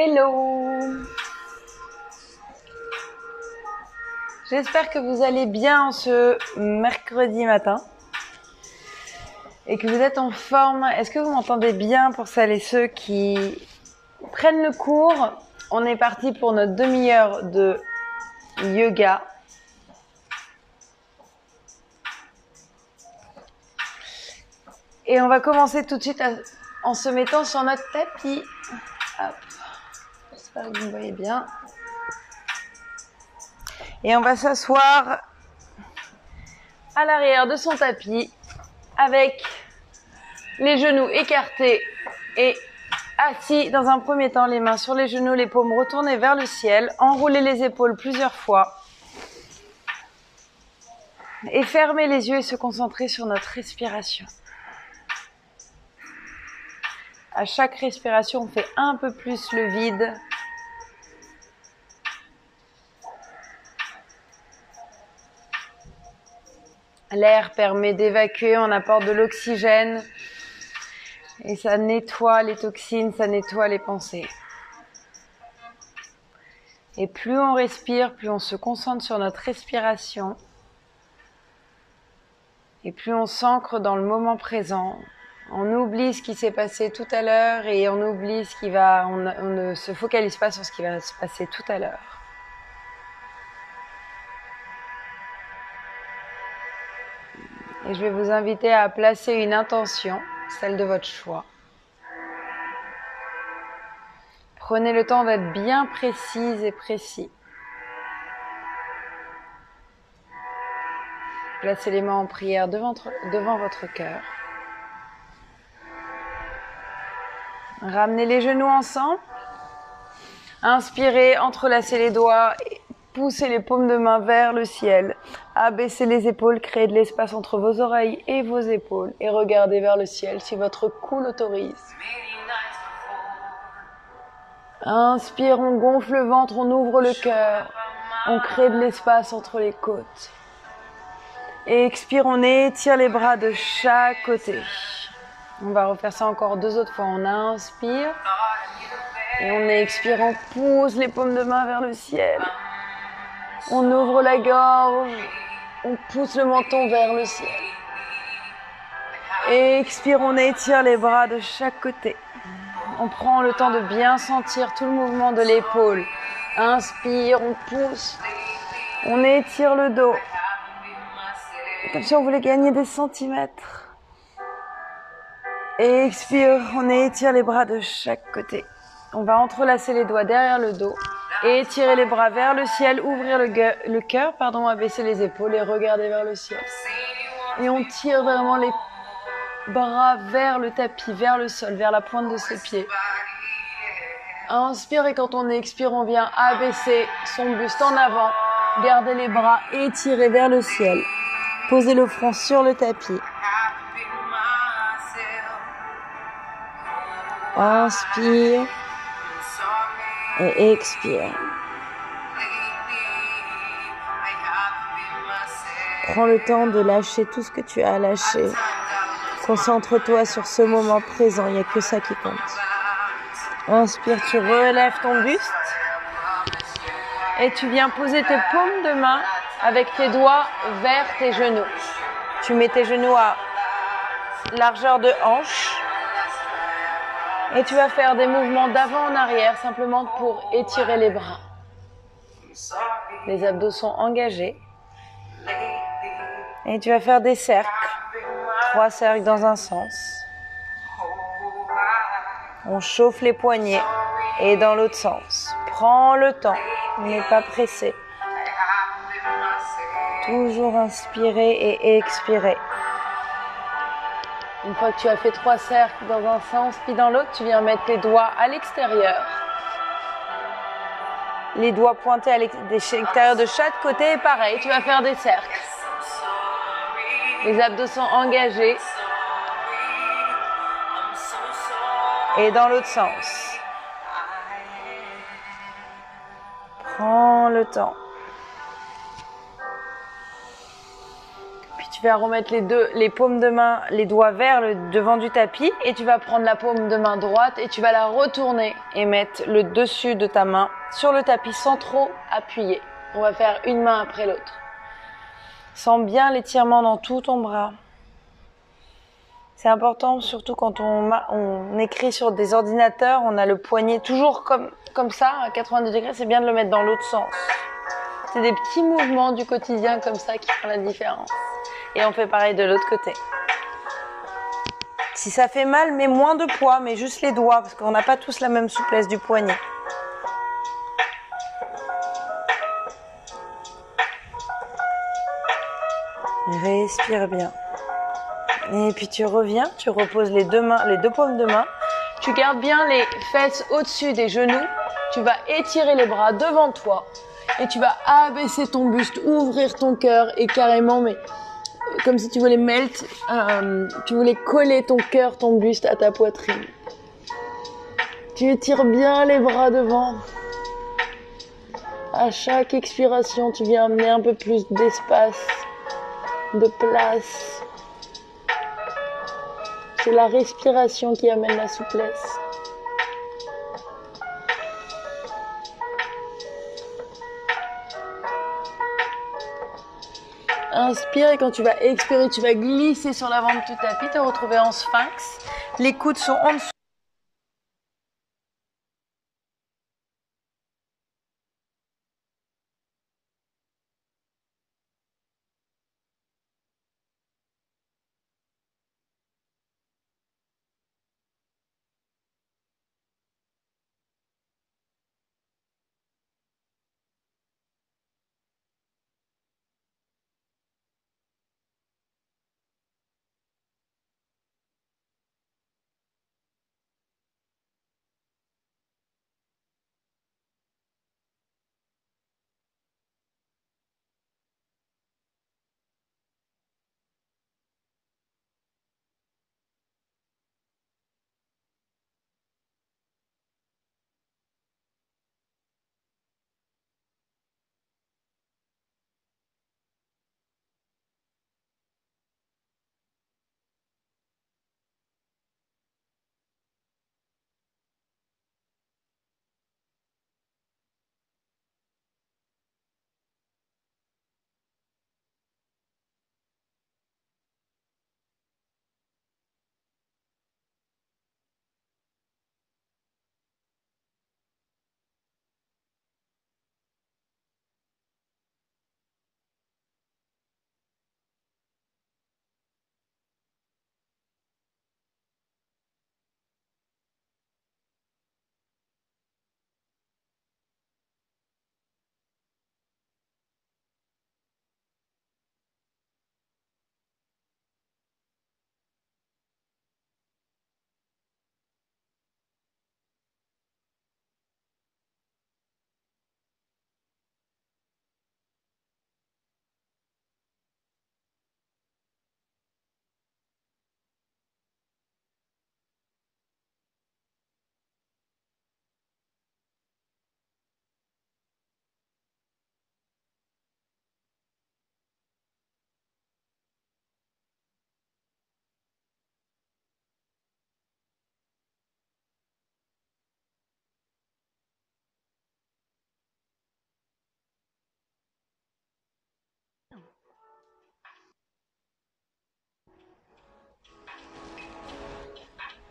Hello! J'espère que vous allez bien ce mercredi matin et que vous êtes en forme. Est-ce que vous m'entendez bien pour celles et ceux qui prennent le cours? On est parti pour notre demi-heure de yoga. Et on va commencer tout de suite en se mettant sur notre tapis. Hop. J'espère que vous me voyez bien. Et on va s'asseoir à l'arrière de son tapis avec les genoux écartés et assis dans un premier temps, les mains sur les genoux, les paumes retournées vers le ciel, enrouler les épaules plusieurs fois et fermer les yeux et se concentrer sur notre respiration. À chaque respiration, on fait un peu plus le vide. L'air permet d'évacuer, on apporte de l'oxygène et ça nettoie les toxines, ça nettoie les pensées. Et plus on respire, plus on se concentre sur notre respiration et plus on s'ancre dans le moment présent. On oublie ce qui s'est passé tout à l'heure et on oublie ce qui va, on ne se focalise pas sur ce qui va se passer tout à l'heure. Et je vais vous inviter à placer une intention, celle de votre choix. Prenez le temps d'être bien précise et précis. Placez les mains en prière devant votre cœur. Ramenez les genoux ensemble. Inspirez, entrelacez les doigts. Poussez les paumes de main vers le ciel. Abaissez les épaules, créez de l'espace entre vos oreilles et vos épaules. Et regardez vers le ciel si votre cou l'autorise. Inspire, on gonfle le ventre, on ouvre le cœur. On crée de l'espace entre les côtes. Et expire, on étire les bras de chaque côté. On va refaire ça encore 2 autres fois. On inspire. Et on expire, on pousse les paumes de main vers le ciel. On ouvre la gorge, on pousse le menton vers le ciel. Et expire, on étire les bras de chaque côté. On prend le temps de bien sentir tout le mouvement de l'épaule. Inspire, on pousse, on étire le dos. Comme si on voulait gagner des centimètres. Et expire, on étire les bras de chaque côté. On va entrelacer les doigts derrière le dos. Et étirer les bras vers le ciel, ouvrir le cœur, abaisser les épaules et regarder vers le ciel. Et on tire vraiment les bras vers le tapis, vers le sol, vers la pointe de ses pieds. Inspire et quand on expire, on vient abaisser son buste en avant. Gardez les bras étirés vers le ciel. Posez le front sur le tapis. Inspire. Et expire. Prends le temps de lâcher tout ce que tu as lâché. Concentre-toi sur ce moment présent, il n'y a que ça qui compte. Inspire, tu relèves ton buste. Et tu viens poser tes paumes de main avec tes doigts vers tes genoux. Tu mets tes genoux à largeur de hanche. Et tu vas faire des mouvements d'avant en arrière, simplement pour étirer les bras. Les abdos sont engagés. Et tu vas faire des cercles. 3 cercles dans un sens. On chauffe les poignets. Et dans l'autre sens. Prends le temps. On n'est pas pressé. Toujours inspirer et expirer. Une fois que tu as fait 3 cercles dans un sens, puis dans l'autre, tu viens mettre les doigts à l'extérieur. Les doigts pointés à l'extérieur de chaque côté, et pareil, tu vas faire des cercles. Les abdos sont engagés. Et dans l'autre sens. Prends le temps. Tu vas remettre les paumes de main, les doigts vers le devant du tapis et tu vas prendre la paume de main droite et tu vas la retourner et mettre le dessus de ta main sur le tapis sans trop appuyer. On va faire une main après l'autre. Sens bien l'étirement dans tout ton bras. C'est important, surtout quand on écrit sur des ordinateurs, on a le poignet toujours comme ça, à 90 degrés, c'est bien de le mettre dans l'autre sens. C'est des petits mouvements du quotidien comme ça qui font la différence. Et on fait pareil de l'autre côté. Si ça fait mal, mets moins de poids, mais juste les doigts, parce qu'on n'a pas tous la même souplesse du poignet. Respire bien. Et puis tu reviens, tu reposes les deux paumes de main. Tu gardes bien les fesses au-dessus des genoux. Tu vas étirer les bras devant toi. Et tu vas abaisser ton buste, ouvrir ton cœur et carrément, mais comme si tu voulais tu voulais coller ton cœur, ton buste à ta poitrine. Tu étires bien les bras devant. À chaque expiration, tu viens amener un peu plus d'espace, de place. C'est la respiration qui amène la souplesse. Inspire et quand tu vas expirer, tu vas glisser sur l'avant de ton tapis, te retrouver en sphinx. Les coudes sont en dessous.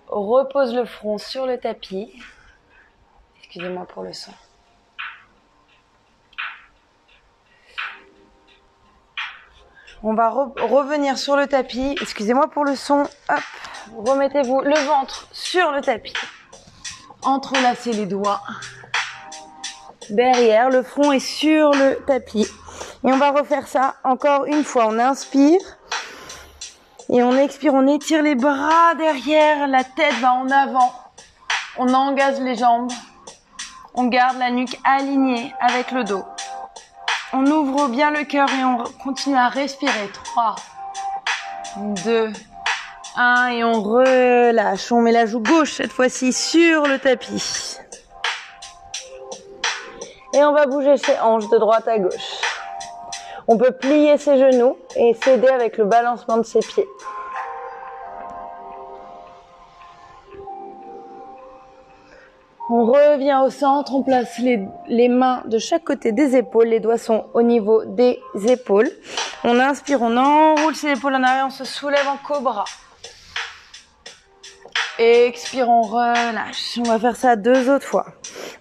Repose le front sur le tapis. Excusez-moi pour le son. On va revenir sur le tapis. Excusez-moi pour le son. Hop. Remettez-vous le ventre sur le tapis. Entrelacez les doigts. Derrière, le front est sur le tapis. Et on va refaire ça encore une fois. On inspire. Et on expire, on étire les bras derrière, la tête va en avant. On engage les jambes. On garde la nuque alignée avec le dos. On ouvre bien le cœur et on continue à respirer. 3, 2, 1 et on relâche. On met la joue gauche cette fois-ci sur le tapis. Et on va bouger ses hanches de droite à gauche. On peut plier ses genoux et s'aider avec le balancement de ses pieds. On revient au centre, on place les mains de chaque côté des épaules, les doigts sont au niveau des épaules. On inspire, on enroule ses épaules en arrière, on se soulève en cobra. Expire, on relâche. On va faire ça 2 autres fois.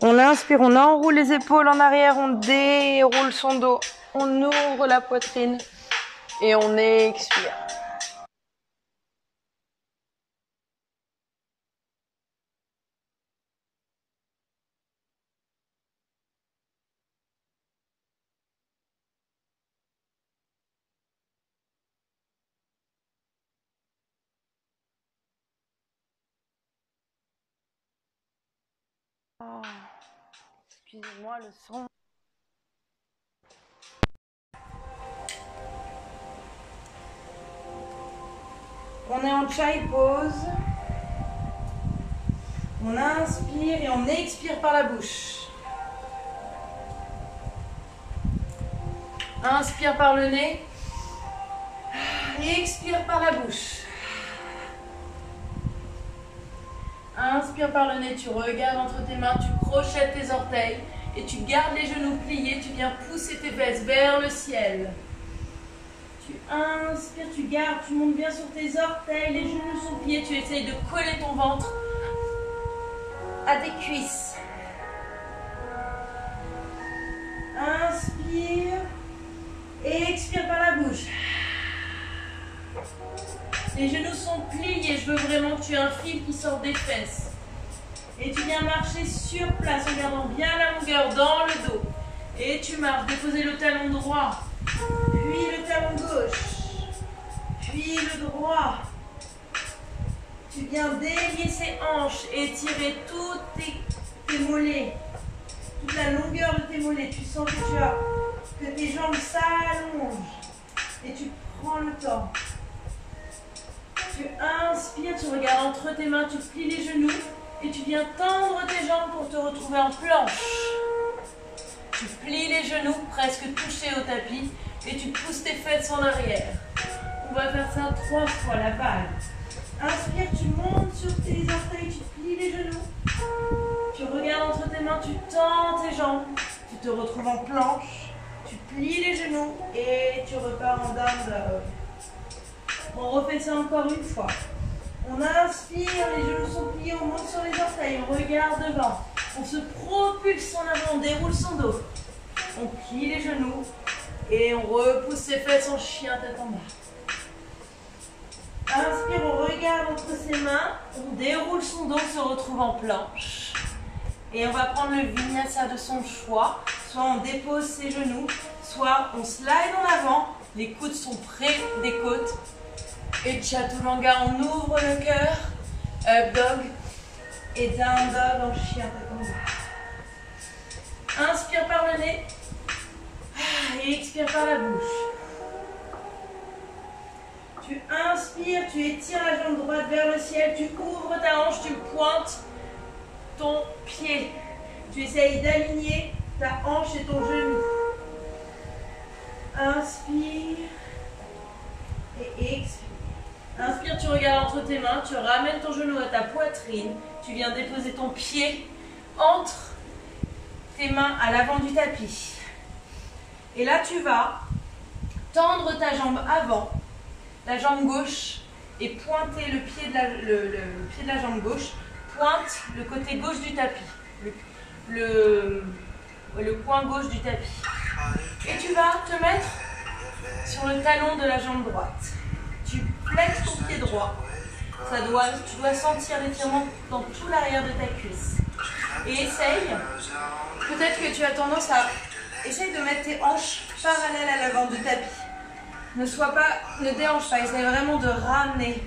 On inspire, on enroule les épaules en arrière, on déroule son dos, on ouvre la poitrine et on expire. Oh, excusez-moi le son. On est en chai pose. On inspire et on expire par la bouche. Inspire par le nez. Et expire par la bouche. Inspire par le nez, tu regardes entre tes mains, tu crochettes tes orteils et tu gardes les genoux pliés, tu viens pousser tes fesses vers le ciel. Tu inspires, tu gardes, tu montes bien sur tes orteils, les genoux sont pliés, tu essayes de coller ton ventre à tes cuisses. Inspire et expire par la bouche. Les genoux sont pliés, je veux vraiment que tu aies un fil qui sort des fesses. Et tu viens marcher sur place en gardant bien la longueur dans le dos. Et tu marches, déposer le talon droit, puis le talon gauche, puis le droit. Tu viens délier ses hanches et étirer tous tes mollets, toute la longueur de tes mollets. Tu sens que tes jambes s'allongent et tu prends le temps. Tu inspires, tu regardes entre tes mains, tu plies les genoux et tu viens tendre tes jambes pour te retrouver en planche. Tu plies les genoux, presque touchés au tapis, et tu pousses tes fesses en arrière. On va faire ça 3 fois, la balle. Inspire, tu montes sur tes orteils, tu plies les genoux. Tu regardes entre tes mains, tu tends tes jambes, tu te retrouves en planche, tu plies les genoux et tu repars en down dog. On refait ça encore une fois. On inspire, les genoux sont pliés, on monte sur les orteils, on regarde devant. On se propulse en avant, on déroule son dos. On plie les genoux et on repousse ses fesses en chien tête en bas. Inspire, on regarde entre ses mains, on déroule son dos, on se retrouve en planche. Et on va prendre le vinyasa de son choix. Soit on dépose ses genoux, soit on slide en avant. Les coudes sont près des côtes. Et Chaturanga, on ouvre le cœur. Up dog. Et down dog en chien tête en bas. Inspire par le nez. Et expire par la bouche. Tu inspires, tu étires la jambe droite vers le ciel. Tu ouvres ta hanche, tu pointes ton pied. Tu essayes d'aligner ta hanche et ton genou. Inspire. Et expire. Inspire, tu regardes entre tes mains, tu ramènes ton genou à ta poitrine, tu viens déposer ton pied entre tes mains à l'avant du tapis. Et là, tu vas tendre ta jambe avant, la jambe gauche, et pointer le pied de la jambe gauche, pointe le côté gauche du tapis, le coin gauche du tapis. Et tu vas te mettre sur le talon de la jambe droite. Tu flexes ton pied droit. Tu dois sentir l'étirement dans tout l'arrière de ta cuisse. Et essaye, peut-être que tu as tendance à... Essaye de mettre tes hanches parallèles à l'avant du tapis. Ne déhanche pas, essaye vraiment de ramener.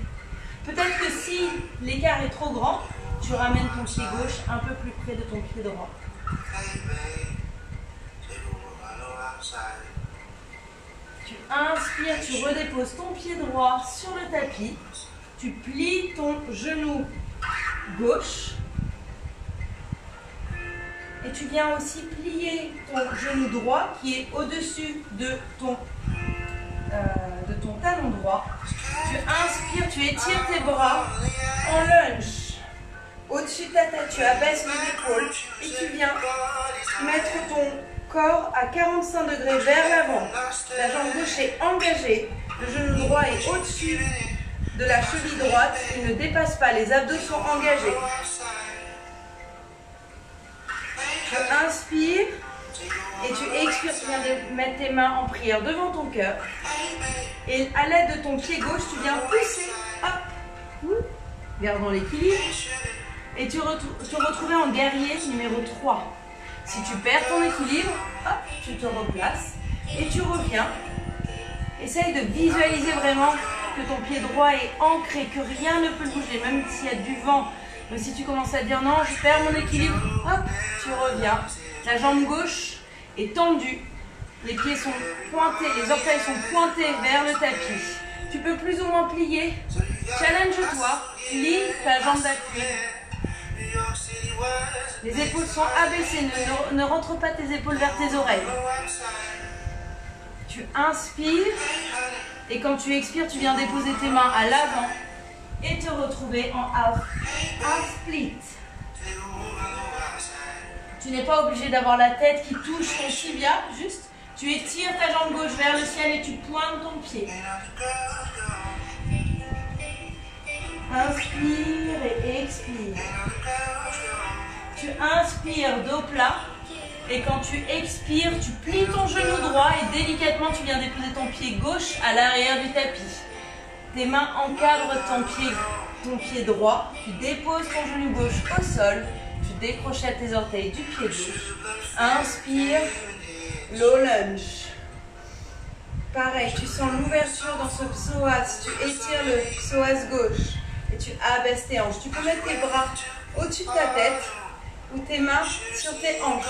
Peut-être que si l'écart est trop grand, tu ramènes ton pied gauche un peu plus près de ton pied droit. Tu inspires, tu redéposes ton pied droit sur le tapis. Tu plies ton genou gauche. Et tu viens aussi plier ton genou droit qui est au-dessus de ton talon droit. Tu inspires, tu étires tes bras en lunge. Au-dessus de ta tête, tu abaisses les épaules et tu viens mettre ton corps à 45 degrés vers l'avant. La jambe gauche est engagée, le genou droit est au-dessus de la cheville droite, il ne dépasse pas, les abdos sont engagés. Tu inspires et tu expires, tu viens de mettre tes mains en prière devant ton cœur. Et à l'aide de ton pied gauche, tu viens pousser, hop, gardons l'équilibre. Et te retrouver en guerrier numéro 3. Si tu perds ton équilibre, hop, tu te replaces et tu reviens. Essaye de visualiser vraiment que ton pied droit est ancré, que rien ne peut le bouger, même s'il y a du vent. Mais si tu commences à dire non, je perds mon équilibre, hop, tu reviens. La jambe gauche est tendue, les pieds sont pointés, les orteils sont pointés vers le tapis. Tu peux plus ou moins plier. Challenge-toi, plie ta jambe d'appui. Les épaules sont abaissées, ne rentre pas tes épaules vers tes oreilles. Tu inspires et quand tu expires, tu viens déposer tes mains à l'avant et te retrouver en half split. Tu n'es pas obligé d'avoir la tête qui touche ton tibia, juste tu étires ta jambe gauche vers le ciel et tu pointes ton pied. Inspire et expire. Tu inspires dos plat et quand tu expires, tu plies ton genou droit et délicatement tu viens déposer ton pied gauche à l'arrière du tapis. Tes mains encadrent ton pied droit, tu déposes ton genou gauche au sol, tu décrochettes tes orteils du pied gauche. Inspire, low lunge. Pareil, tu sens l'ouverture dans ce psoas, tu étires le psoas gauche et tu abaisses tes hanches. Tu peux mettre tes bras au-dessus de ta tête ou tes mains sur tes hanches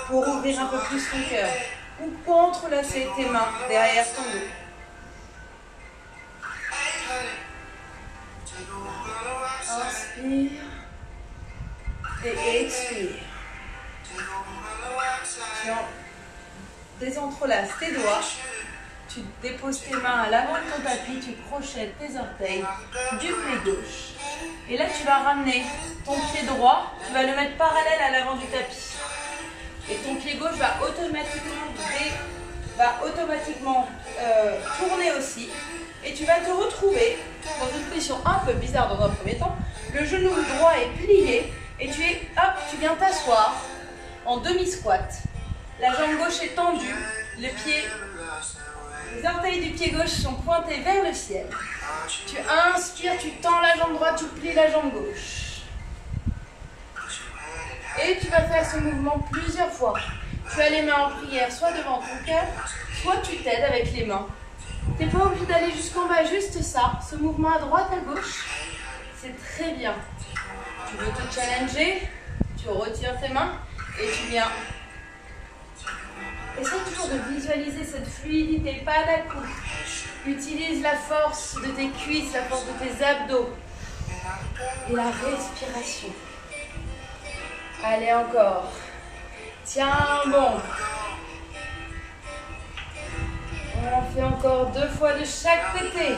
pour ouvrir un peu plus ton cœur ou entrelacer tes mains derrière ton dos. Inspire et expire. Tu désentrelaces tes doigts, tu déposes tes mains à l'avant de ton tapis, tu crochettes tes orteils du pied gauche. Et là, tu vas ramener ton pied droit, tu vas le mettre parallèle à l'avant du tapis. Et ton pied gauche va automatiquement tourner aussi. Et tu vas te retrouver dans une position un peu bizarre dans un premier temps. Le genou droit est plié et tu viens t'asseoir en demi-squat. La jambe gauche est tendue, les orteils du pied gauche sont pointés vers le ciel. Tu inspires, tu tends la jambe droite, tu plies la jambe gauche. Et tu vas faire ce mouvement plusieurs fois. Tu as les mains en prière, soit devant ton cœur, soit tu t'aides avec les mains. Tu n'es pas obligé d'aller jusqu'en bas, juste ça. Ce mouvement à droite, à gauche, c'est très bien. Tu veux te challenger, tu retires tes mains et tu viens. Essaye toujours de visualiser cette fluidité, pas d'un coup. Utilise la force de tes cuisses, la force de tes abdos et la respiration. Allez, encore. Tiens bon. On en fait encore 2 fois de chaque côté.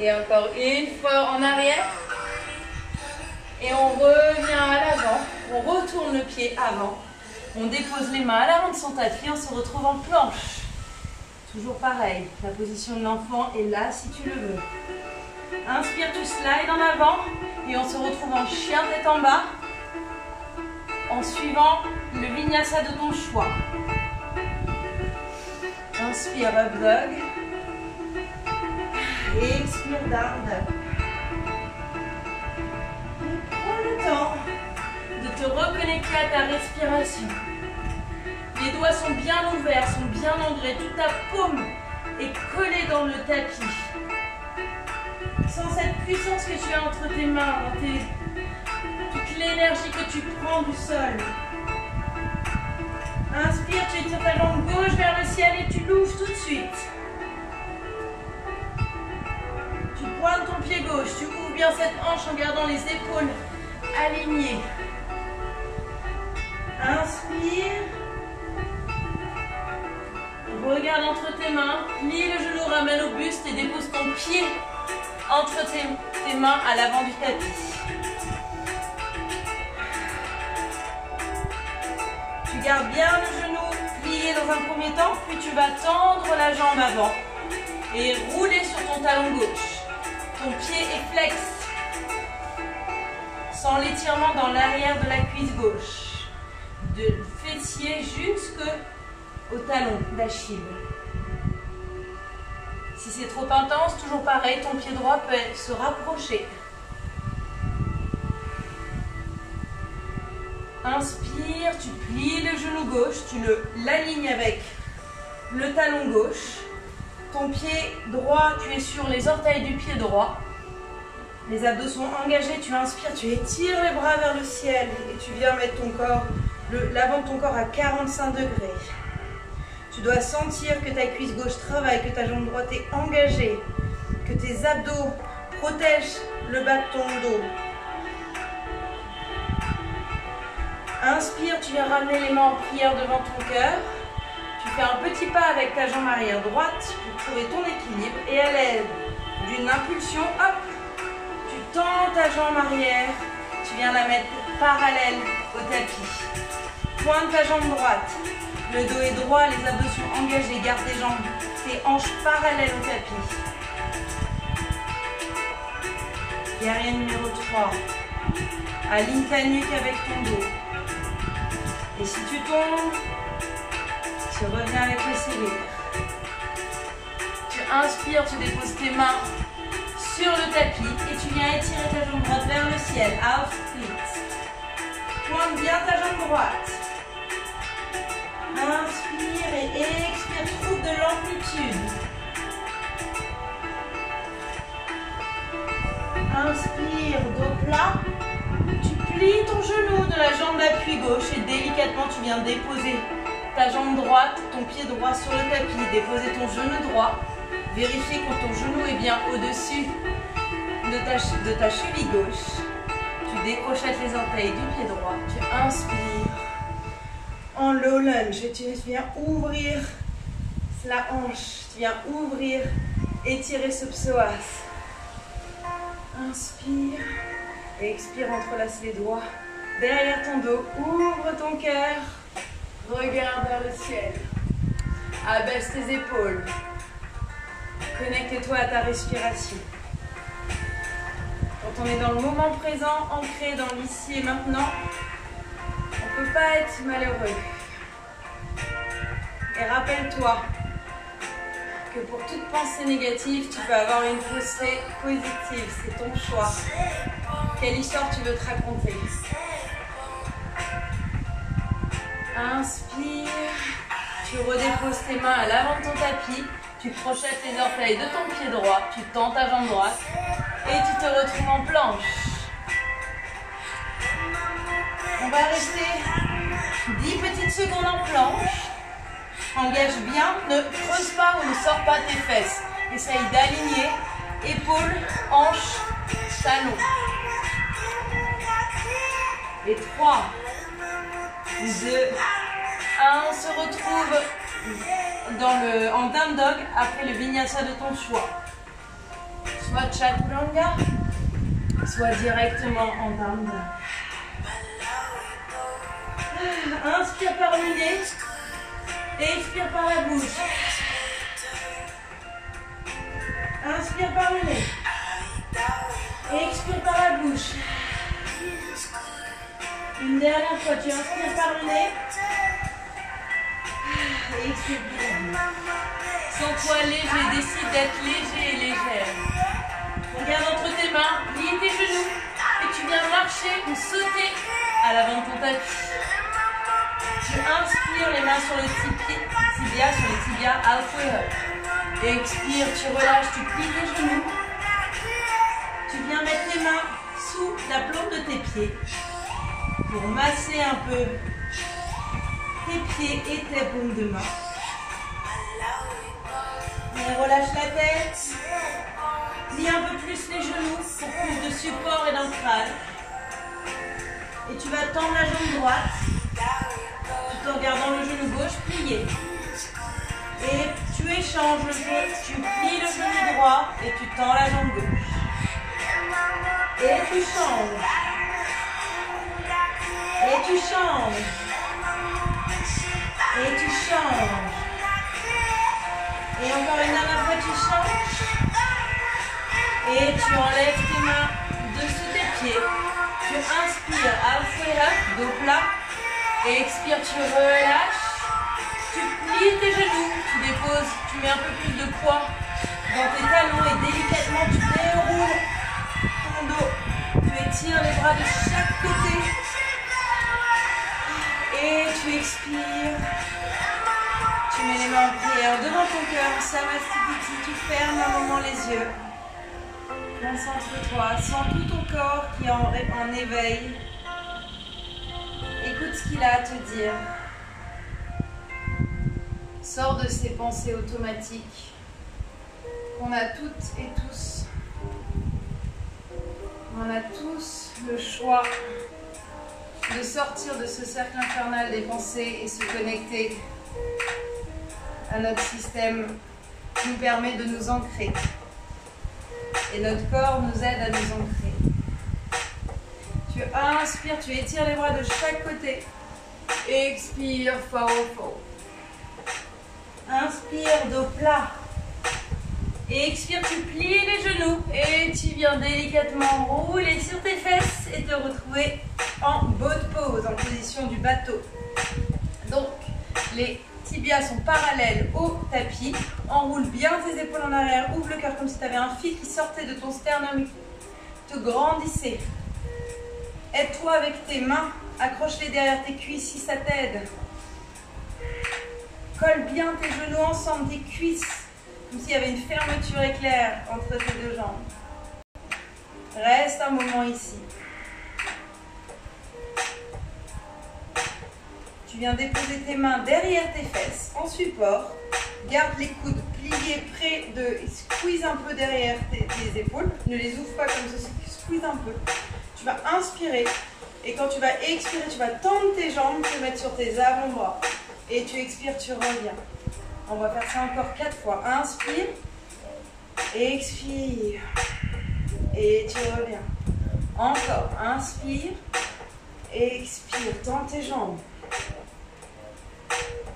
Et encore une fois en arrière. Et on revient à l'avant. On retourne le pied avant. On dépose les mains à l'avant de son tapis. On se retrouve en planche. Toujours pareil. La position de l'enfant est là si tu le veux. Inspire, tu slides en avant. Et on se retrouve en chien tête en bas. En suivant le vinyasa de ton choix. Inspire, up dog. Et expire, down dog. Prends le temps de te reconnecter à ta respiration. Les doigts sont bien ouverts, sont bien ancrés. Toute ta paume est collée dans le tapis. Sens cette puissance que tu as entre tes mains, toute l'énergie que tu prends du sol. Inspire, tu étires ta jambe gauche vers le ciel et tu l'ouvres tout de suite. Tu pointes ton pied gauche, tu ouvres bien cette hanche en gardant les épaules aligné. Inspire. Regarde entre tes mains, plie le genou, ramène au buste et dépose ton pied entre tes mains à l'avant du tapis. Tu gardes bien le genou plié dans un premier temps, puis tu vas tendre la jambe avant et rouler sur ton talon gauche. Ton pied est flex, sans l'étirement dans l'arrière de la cuisse gauche, de fessier jusqu'au talon d'Achille. Si c'est trop intense, toujours pareil, ton pied droit peut se rapprocher. Inspire, tu plies le genou gauche, tu l'alignes avec le talon gauche. Ton pied droit, tu es sur les orteils du pied droit. Les abdos sont engagés, tu inspires, tu étires les bras vers le ciel et tu viens mettre ton corps, l'avant de ton corps à 45 degrés. Tu dois sentir que ta cuisse gauche travaille, que ta jambe droite est engagée, que tes abdos protègent le bas de ton dos. Inspire, tu viens ramener les mains en prière devant ton cœur. Tu fais un petit pas avec ta jambe arrière droite pour trouver ton équilibre. Et à l'aide d'une impulsion, hop, tu tends ta jambe arrière. Tu viens la mettre parallèle au tapis. Pointe ta jambe droite. Le dos est droit, les abdos sont engagés. Garde tes hanches parallèles au tapis. Guerrier numéro 3. Aligne ta nuque avec ton dos. Et si tu tombes, tu reviens avec le sourire. Tu inspires, tu déposes tes mains sur le tapis et tu viens étirer ta jambe droite vers le ciel. Half split. Pointe bien ta jambe droite. Inspire et expire, trouve de l'amplitude. Inspire, dos plat. Plie ton genou de la jambe d'appui gauche et délicatement tu viens déposer ta jambe droite, ton pied droit sur le tapis, déposer ton genou droit, vérifier que ton genou est bien au-dessus de ta cheville gauche. Tu décrochettes les orteils du pied droit, tu inspires en low lunge et tu viens ouvrir la hanche, tu viens ouvrir, étirer ce psoas. Inspire. Et expire, entrelace les doigts derrière ton dos, ouvre ton cœur, regarde vers le ciel, abaisse tes épaules, connecte-toi à ta respiration. Quand on est dans le moment présent, ancré dans l'ici et maintenant, on ne peut pas être malheureux. Et rappelle-toi que pour toute pensée négative, tu peux avoir une pensée positive, c'est ton choix. Quelle histoire tu veux te raconter? Inspire, tu redéposes tes mains à l'avant de ton tapis, tu crochettes les orteils de ton pied droit, tu tends ta jambe droite et tu te retrouves en planche. On va rester 10 petites secondes en planche. Engage bien, ne creuse pas ou ne sors pas tes fesses. Essaye d'aligner épaules, hanches, talons. Et 3, 2, 1, on se retrouve en down dog après le vinyasa de ton choix. Soit chaturanga, soit directement en down dog. Inspire par le nez et expire par la bouche. Inspire par le nez et expire par la bouche. Une dernière fois, tu inspires par le nez et expire par la bouche. Sens-toi léger, décide d'être léger et légère. Regarde entre tes mains, plie tes genoux et tu viens marcher ou sauter à l'avant de ton tapis. Tu inspires les mains sur le tibia, sur les tibias, halfway up. Et expire, tu relâches, tu plies les genoux. Tu viens mettre tes mains sous la plante de tes pieds pour masser un peu tes pieds et tes paumes de main. Et relâche la tête. Plie un peu plus les genoux pour plus de support et d'ancrage. Et tu vas tendre la jambe droite, tout en gardant le genou gauche plié. Et tu échanges le genou, tu plies le genou droit et tu tends la jambe gauche. Et tu changes. Et tu changes. Et tu changes. Et encore une dernière fois, tu changes. Et tu enlèves tes mains dessous tes pieds. Tu inspires, halfway up, dos plat. Et expire, tu relâches. Tu plies tes genoux, tu déposes, tu mets un peu plus de poids dans tes talons et délicatement tu déroules ton dos. Tu étires les bras de chaque côté. Et tu expires. Tu mets les mains en prière devant ton cœur. Samasthiti, tu fermes un moment les yeux. Concentre-toi, sens tout ton corps qui est en éveil. Écoute ce qu'il a à te dire. Sors de ces pensées automatiques qu'on a toutes et tous. On a tous le choix de sortir de ce cercle infernal des pensées et se connecter à notre système qui nous permet de nous ancrer. Et notre corps nous aide à nous ancrer. Tu inspires, tu étires les bras de chaque côté. Expire, forward. Inspire, dos plat. Et expire, tu plies les genoux. Et tu viens délicatement rouler sur tes fesses et te retrouver en boat pose, en position du bateau. Donc, les tibias sont parallèles au tapis. Enroule bien tes épaules en arrière. Ouvre le cœur comme si tu avais un fil qui sortait de ton sternum. Te grandissez. Aide-toi avec tes mains. Accroche-les derrière tes cuisses si ça t'aide. Colle bien tes genoux ensemble, tes cuisses, comme s'il y avait une fermeture éclair entre tes deux jambes. Reste un moment ici. Tu viens déposer tes mains derrière tes fesses, en support. Garde les coudes pliés près de... Squeeze un peu derrière tes épaules. Ne les ouvre pas comme ceci, squeeze un peu. Tu vas inspirer. Et quand tu vas expirer, tu vas tendre tes jambes, te mettre sur tes avant-bras. Et tu expires, tu reviens. On va faire ça encore 4 fois. Inspire. Expire. Et tu reviens. Encore. Inspire. Expire. Tends tes jambes.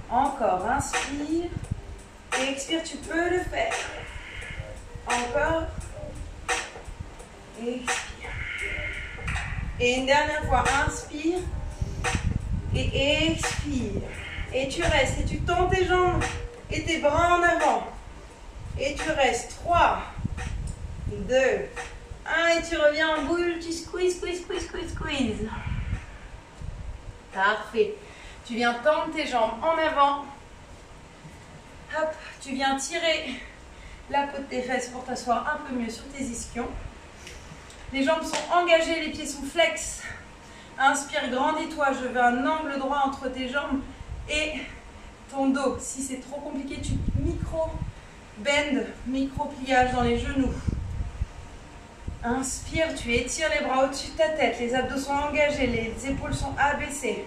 Encore. Inspire. Expire. Tu peux le faire. Encore. Expire. Et une dernière fois. Inspire. Et expire. Et tu restes, et tu tends tes jambes et tes bras en avant. Et tu restes. 3, 2, 1. Et tu reviens en boule, tu squeeze. Parfait. Tu viens tendre tes jambes en avant. Hop, tu viens tirer la peau de tes fesses pour t'asseoir un peu mieux sur tes ischions. Les jambes sont engagées, les pieds sont flex. Inspire, grandis-toi. Je veux un angle droit entre tes jambes et ton dos. Si c'est trop compliqué, tu micro-bend, micro-pliage dans les genoux. Inspire, tu étires les bras au-dessus de ta tête. Les abdos sont engagés, les épaules sont abaissées.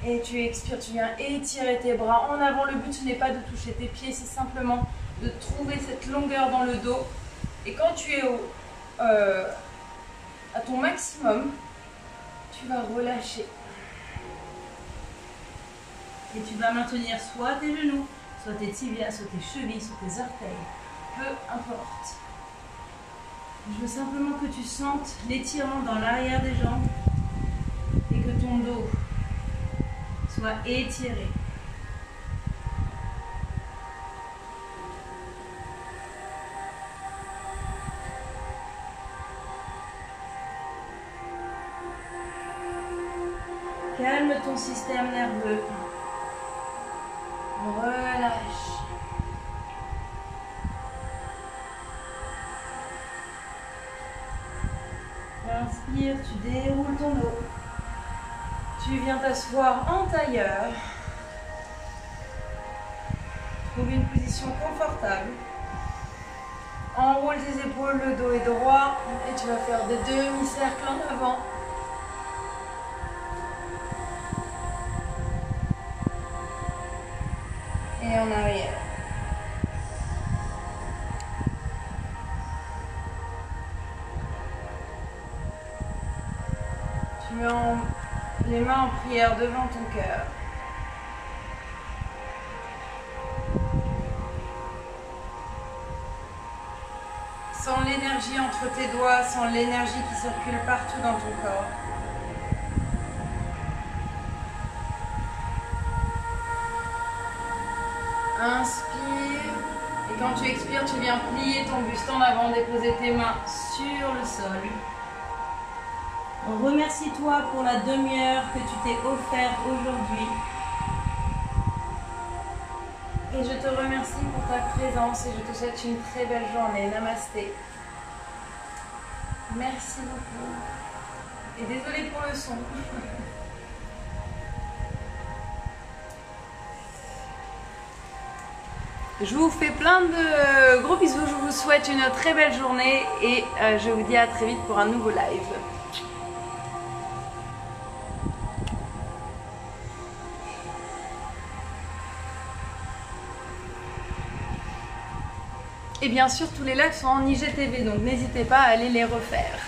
Et tu expires, tu viens étirer tes bras en avant. Le but, ce n'est pas de toucher tes pieds, c'est simplement de trouver cette longueur dans le dos. Et quand tu es à ton maximum, tu vas relâcher. Et tu vas maintenir soit tes genoux, soit tes tibias, soit tes chevilles, soit tes orteils. Peu importe. Je veux simplement que tu sentes l'étirement dans l'arrière des jambes et que ton dos soit étiré. Calme ton système nerveux. Relâche. Inspire, tu déroules ton dos. Tu viens t'asseoir en tailleur. Trouve une position confortable. Enroule tes épaules, le dos est droit. Et tu vas faire des demi-cercles en avant. et en arrière. Tu mets les mains en prière devant ton cœur. Sens l'énergie entre tes doigts, sens l'énergie qui circule partout dans ton corps. Inspire. Et quand tu expires, tu viens plier ton buste en avant, déposer tes mains sur le sol. Remercie-toi pour la demi-heure que tu t'es offert aujourd'hui. Et je te remercie pour ta présence et je te souhaite une très belle journée. Namasté. Merci beaucoup. Et désolée pour le son. Je vous fais plein de gros bisous. Je vous souhaite une très belle journée et je vous dis à très vite pour un nouveau live. Et bien sûr, tous les lives sont en IGTV, donc n'hésitez pas à aller les refaire.